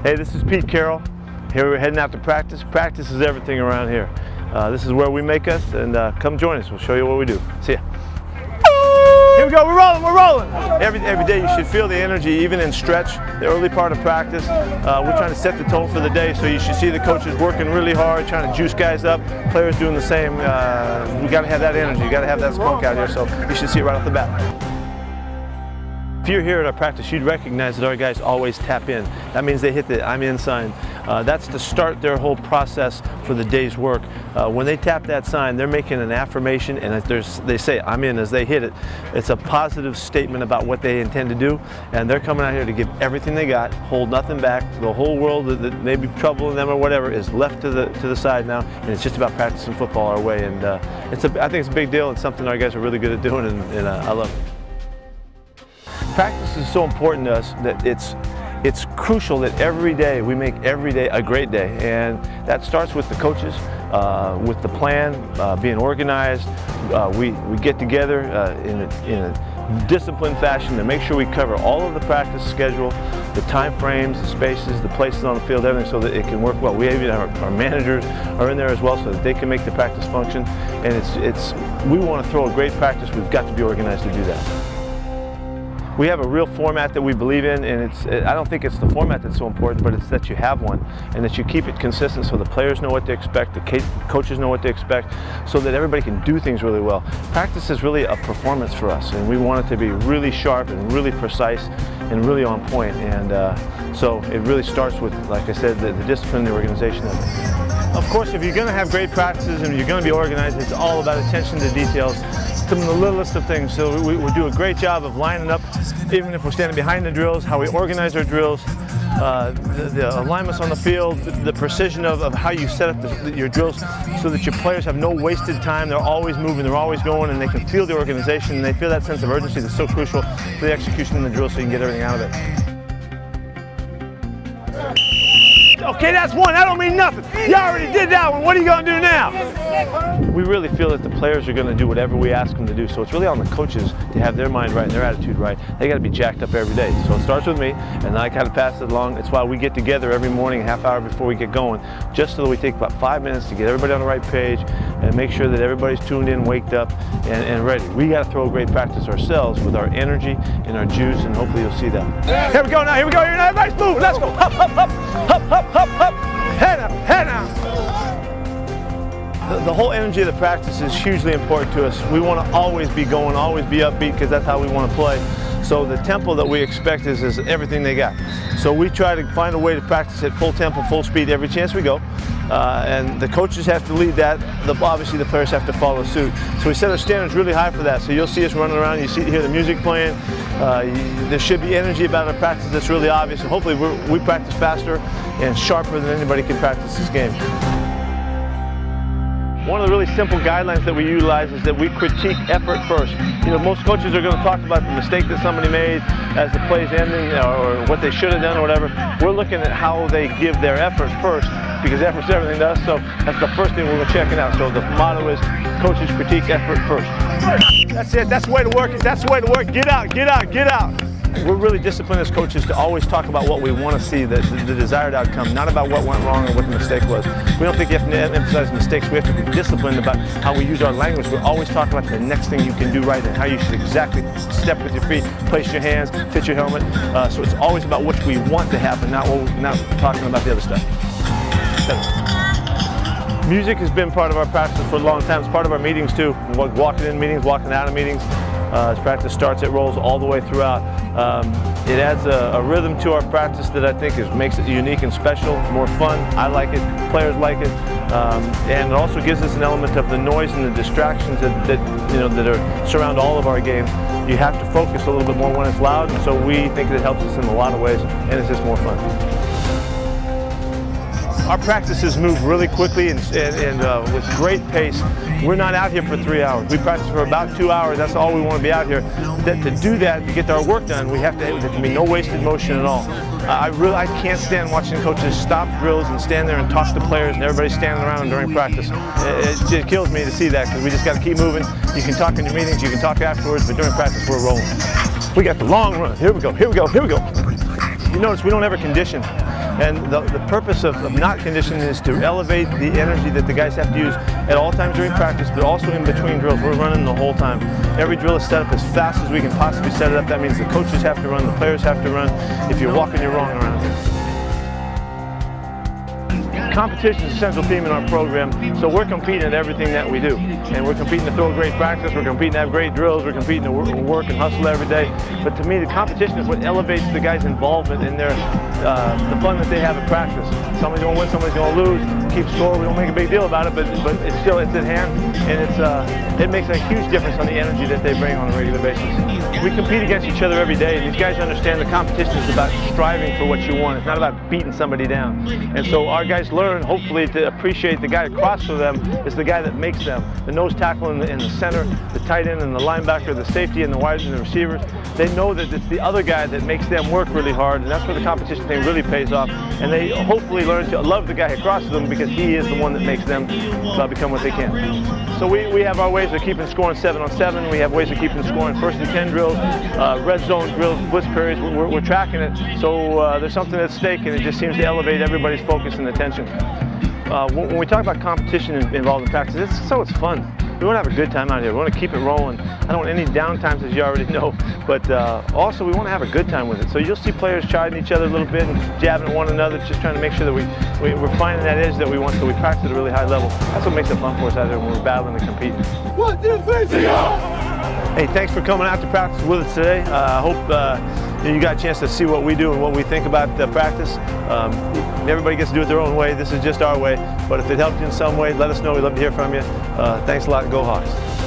Hey, this is Pete Carroll. Here we're heading out to practice. Practice is everything around here. This is where we make us, and come join us. We'll show you what we do. See ya. Here we go, we're rolling. Every day you should feel the energy, even in stretch, the early part of practice. We're trying to set the tone for the day, so you should see the coaches working really hard, trying to juice guys up, players doing the same. We got to have that energy, you got to have that spunk out here, so you should see it right off the bat. If you're here at our practice, you'd recognize that our guys always tap in. That means they hit the I'm in sign. That's to start their whole process for the day's work. When they tap that sign, they're making an affirmation, and they say I'm in as they hit it. It's a positive statement about what they intend to do, and they're coming out here to give everything they got, hold nothing back. The whole world that may be troubling them or whatever is left to the side now, and it's just about practicing football our way. And I think it's a big deal and something our guys are really good at doing, and I love it. Practice is so important to us that it's crucial that every day we make every day a great day, and that starts with the coaches, with the plan, being organized. We get together in a disciplined fashion to make sure we cover all of the practice schedule, the time frames, the spaces, the places on the field, everything, so that it can work well. We even have our managers are in there as well, so that they can make the practice function. And we want to throw a great practice. We've got to be organized to do that. We have a real format that we believe in, and I don't think it's the format that's so important, but it's that you have one and that you keep it consistent so the players know what to expect, the coaches know what to expect, so that everybody can do things really well. Practice is really a performance for us, and we want it to be really sharp and really precise and really on point. And so it really starts with, like I said, the discipline, the organization of it. Of course, if you're going to have great practices and you're going to be organized, it's all about attention to details. Some of the littlest of things. So we do a great job of lining up, even if we're standing behind the drills, how we organize our drills, the alignments on the field, the precision of how you set up your drills so that your players have no wasted time. They're always moving, they're always going, and they can feel the organization, and they feel that sense of urgency that's so crucial for the execution in the drill, so you can get everything out of it. Okay, that's one. That don't mean nothing. You already did that one. What are you going to do now? We really feel that the players are going to do whatever we ask them to do. So it's really on the coaches to have their mind right and their attitude right. They got to be jacked up every day. So it starts with me, and I kind of pass it along. It's why we get together every morning, a half hour before we get going, just so that we take about 5 minutes to get everybody on the right page and make sure that everybody's tuned in, waked up, and ready. We got to throw a great practice ourselves with our energy and our juice, and hopefully you'll see that. Here we go now. Here we go. Everybody's moving. Let's go. Hop, hop, hop, hop, hop, hop, hop. Head down, head down. The whole energy of the practice is hugely important to us. We want to always be going, always be upbeat, because that's how we want to play. So the tempo that we expect is everything they got. So we try to find a way to practice at full tempo, full speed every chance we go. And the coaches have to lead that. Obviously the players have to follow suit. So we set our standards really high for that. So you'll see us running around, you hear the music playing. There should be energy about our practice that's really obvious. And hopefully we practice faster and sharper than anybody can practice this game. One of the really simple guidelines that we utilize is that we critique effort first. You know, most coaches are going to talk about the mistake that somebody made as the play's ending or what they should have done or whatever. We're looking at how they give their effort first, because effort's everything to us, so that's the first thing we're checking out. So the motto is coaches critique effort first. That's it, that's the way to work it, that's the way to work. Get out, get out, get out. We're really disciplined as coaches to always talk about what we want to see, the desired outcome, not about what went wrong or what the mistake was. We don't think you have to emphasize mistakes. We have to be disciplined about how we use our language. We always talk about the next thing you can do right and how you should exactly step with your feet, place your hands, fit your helmet. So it's always about what we want to happen, not talking about the other stuff. Music has been part of our practice for a long time. It's part of our meetings too. Walking in meetings, walking out of meetings. As practice starts, it rolls all the way throughout. It adds a rhythm to our practice that I think makes it unique and special, more fun. I like it, players like it, and it also gives us an element of the noise and the distractions that surround all of our games. You have to focus a little bit more when it's loud, and so we think it helps us in a lot of ways, and it's just more fun. Our practices move really quickly and with great pace. We're not out here for 3 hours. We practice for about 2 hours. That's all we want to be out here. To do that, to get our work done, there can be no wasted motion at all. I can't stand watching coaches stop drills and stand there and talk to players and everybody standing around during practice. It kills me to see that, because we just got to keep moving. You can talk in your meetings, you can talk afterwards, but during practice we're rolling. We got the long run. Here we go, here we go, here we go. You notice we don't ever condition. And the purpose of not conditioning is to elevate the energy that the guys have to use at all times during practice, but also in between drills. We're running the whole time. Every drill is set up as fast as we can possibly set it up. That means the coaches have to run, the players have to run. If you're walking, you're wrong around here. Competition is a central theme in our program, so we're competing at everything that we do. And we're competing to throw great practice, we're competing to have great drills, we're competing to work and hustle every day. But to me, the competition is what elevates the guys' involvement in their, the fun that they have at practice. Somebody's going to win, somebody's going to lose, keep score, we don't make a big deal about it, but it's at hand, and it makes a huge difference on the energy that they bring on a regular basis. We compete against each other every day, and these guys understand the competition is about striving for what you want. It's not about beating somebody down. And so our guys learn, hopefully, to appreciate the guy across from them is the guy that makes them. The nose tackle in the center, the tight end and the linebacker, the safety and the wide and the receivers. They know that it's the other guy that makes them work really hard, and that's where the competition thing really pays off. And they hopefully learn to love the guy across from them because he is the one that makes them become what they can. So we have our ways of keeping scoring 7-on-7. We have ways of keeping scoring 1st and 10 drills, red zone drills, blitz periods. We're tracking it. So there's something at stake, and it just seems to elevate everybody's focus and attention. When we talk about competition involved in practice, it's fun. We want to have a good time out here. We want to keep it rolling. I don't want any down times, as you already know, but also we want to have a good time with it. So you'll see players chiding each other a little bit and jabbing at one another, just trying to make sure that we're finding that edge that we want, so we practice at a really high level. That's what makes it fun for us out there when we're battling and competing. 1, 2, 3, go! Hey, thanks for coming out to practice with us today. I hope you got a chance to see what we do and what we think about practice. Everybody gets to do it their own way. This is just our way. But if it helped you in some way, let us know. We'd love to hear from you. Thanks a lot. Go Hawks.